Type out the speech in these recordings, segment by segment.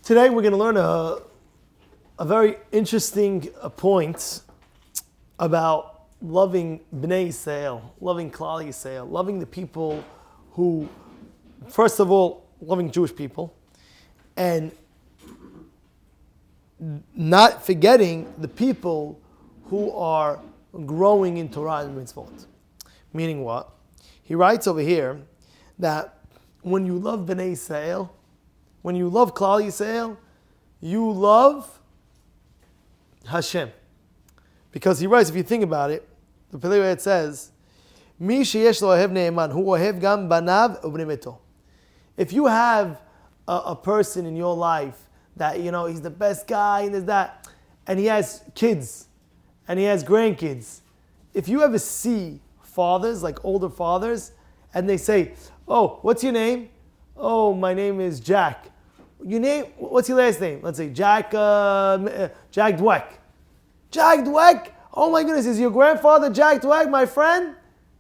Today we're going to learn a very interesting point about loving Bnei Yisrael, loving Klal Yisrael, loving the people who, first of all, loving Jewish people, and not forgetting the people who are growing in Torah and mitzvot. Meaning what? He writes over here that when you love Bnei Yisrael, when you love Klal Yisrael, you love Hashem. Because he writes, if you think about it, the way it says, Mi sheyesh lo ohev ne'eman, hu ohev gam banav ubnei beto. If you have a person in your life that, he's the best guy and there's that, and he has kids, and he has grandkids, if you ever see fathers, like older fathers, and they say, oh, what's your name? Oh, my name is Jack. What's your last name? Let's say Jack Dweck. Jack Dweck? Oh my goodness, is your grandfather Jack Dweck, my friend?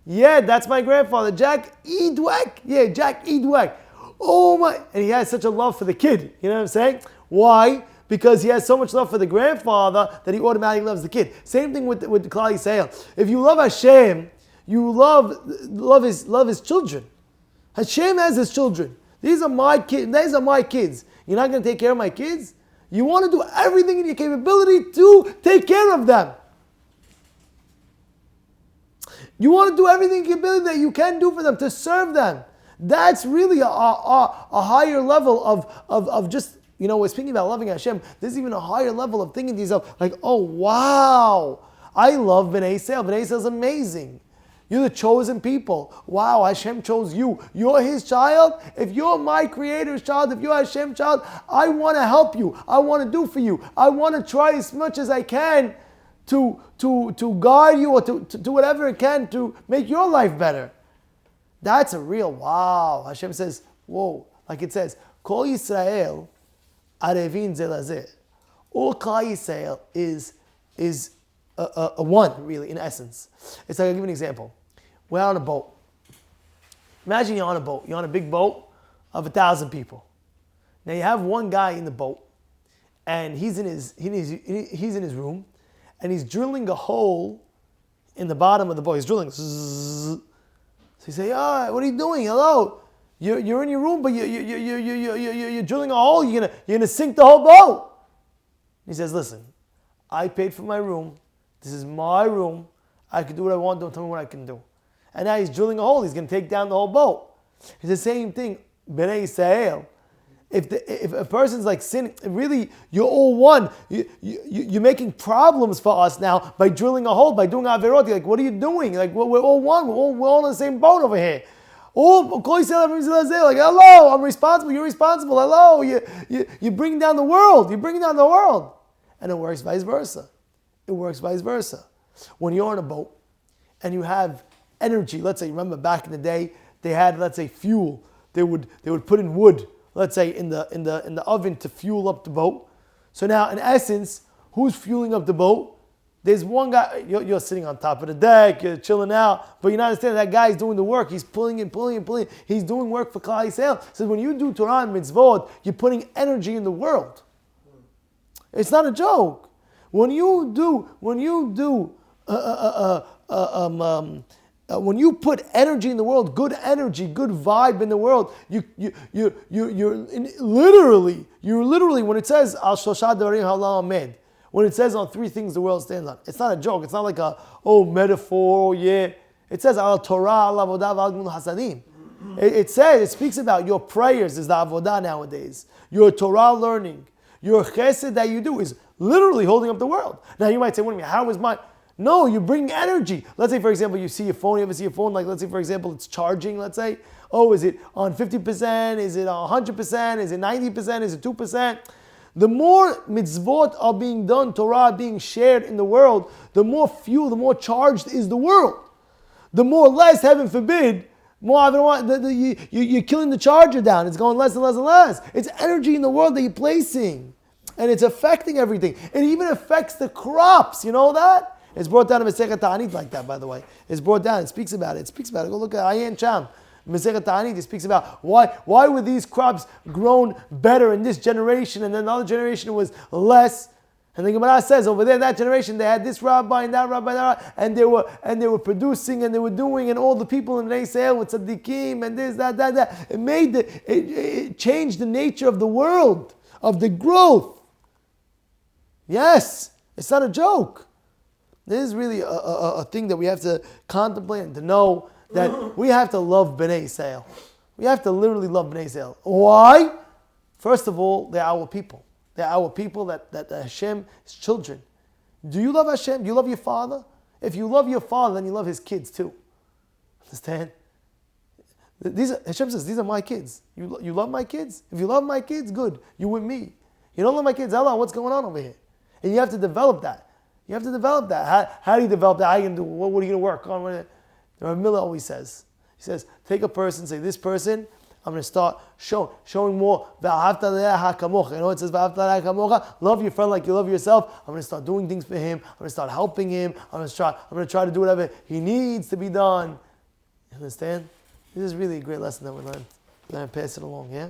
Yeah, that's my grandfather. Jack E. Dweck? Yeah, Jack E. Dweck. Oh my, and he has such a love for the kid. You know what I'm saying? Why? Because he has so much love for the grandfather that he automatically loves the kid. Same thing with Klal Yisrael. If you love Hashem, you love his children. Hashem has his children. These are my kids. These are my kids. You're not going to take care of my kids? You want to do everything in your capability to take care of them. You want to do everything in your ability that you can do for them, to serve them. That's really a higher level of just, we're speaking about loving Hashem. There's even a higher level of thinking to yourself, like, oh, wow, I love Bnei Yisrael. Bnei Yisrael is amazing. You're the chosen people. Wow, Hashem chose you. You're His child. If you're my Creator's child, if you're Hashem's child, I want to help you. I want to do for you. I want to try as much as I can to guide you or to do whatever I can to make your life better. That's a real wow. Hashem says, whoa, like it says, Kol Yisrael arevin zelazeh. All Klal Yisrael is a one, really, in essence. It's like, I'll give you an example. We're on a boat. Imagine you're on a boat. You're on a big boat of 1,000 people. Now you have one guy in the boat, and he's in his room, and he's drilling a hole in the bottom of the boat. He's drilling. So you say, "Oh, what are you doing? Hello, you're in your room, but you're drilling a hole. You're gonna sink the whole boat." He says, "Listen, I paid for my room. This is my room. I can do what I want. Don't tell me what I can do." And now he's drilling a hole. He's going to take down the whole boat. It's the same thing. Bnei Yisrael. If a person's like sin, really, you're all one. You're making problems for us now by drilling a hole, by doing averot. Like, what are you doing? Like, we're all one. We're all in the same boat over here. Like, hello, I'm responsible. You're responsible. Hello, you bring down the world. You bring down the world. And it works vice versa. It works vice versa. When you're on a boat and you have energy, let's say, remember back in the day, they had, let's say, fuel. They would put in wood, let's say, in the oven to fuel up the boat. So now, in essence, who's fueling up the boat? There's one guy, you're sitting on top of the deck, you're chilling out, but you're not understanding that guy's doing the work. He's pulling and pulling and pulling. He's doing work for Klal Yisrael. So when you do Torah and mitzvot, you're putting energy in the world. It's not a joke. When you put energy in the world, good energy, good vibe in the world, you're literally when it says Al Shloshah Devarim Ha'olam Amen, when it says on three things the world stands on, it's not a joke. It's not like metaphor. Yeah, it says Al Torah, Al Avodah, Al Gmul Hasadim. It speaks about your prayers is the avodah nowadays. Your Torah learning, your chesed that you do is literally holding up the world. Now you might say, "What do you mean? How is mine?" No, you bring energy. Let's say, for example, you see your phone. You ever see your phone? Like, let's say, for example, it's charging. Let's say, is it on 50%? Is it on 100%? Is it 90%? Is it 2%? The more mitzvot are being done, Torah being shared in the world, the more fuel, the more charged is the world. The more less, heaven forbid, you're killing the charger down. It's going less and less and less. It's energy in the world that you're placing. And it's affecting everything. It even affects the crops. You know that? It's brought down in Masechet Ta'anit like that, by the way. It's brought down. It speaks about it. Go look at Ayin Cham. Masechet Ta'anit, he speaks about why were these crops grown better in this generation and then the other generation it was less. And the Gemara says over there, that generation, they had this rabbi and that rabbi, and they were producing and they were doing, and all the people in Bnei Yisrael with tzaddikim and this, that. It changed the nature of the world, of the growth. Yes, it's not a joke. This is really a thing that we have to contemplate and to know that we have to love Bnei Yisrael. We have to literally love Bnei Yisrael. Why? First of all, they're our people. They're our people that Hashem is children. Do you love Hashem? Do you love your father? If you love your father, then you love his kids too. Understand? Hashem says, these are my kids. You love my kids? If you love my kids, good. You with me. You don't love my kids, Allah, what's going on over here? And you have to develop that. You have to develop that. How do you develop that? How are you going to do? What are you going to work on? The Rabbi Miller always says, he says, take a person, say, this person, I'm going to start showing more. You know, it says, love your friend like you love yourself. I'm going to start doing things for him. I'm going to start helping him. I'm going to try to do whatever he needs to be done. You understand? This is really a great lesson that we learned. We're going to pass it along, yeah?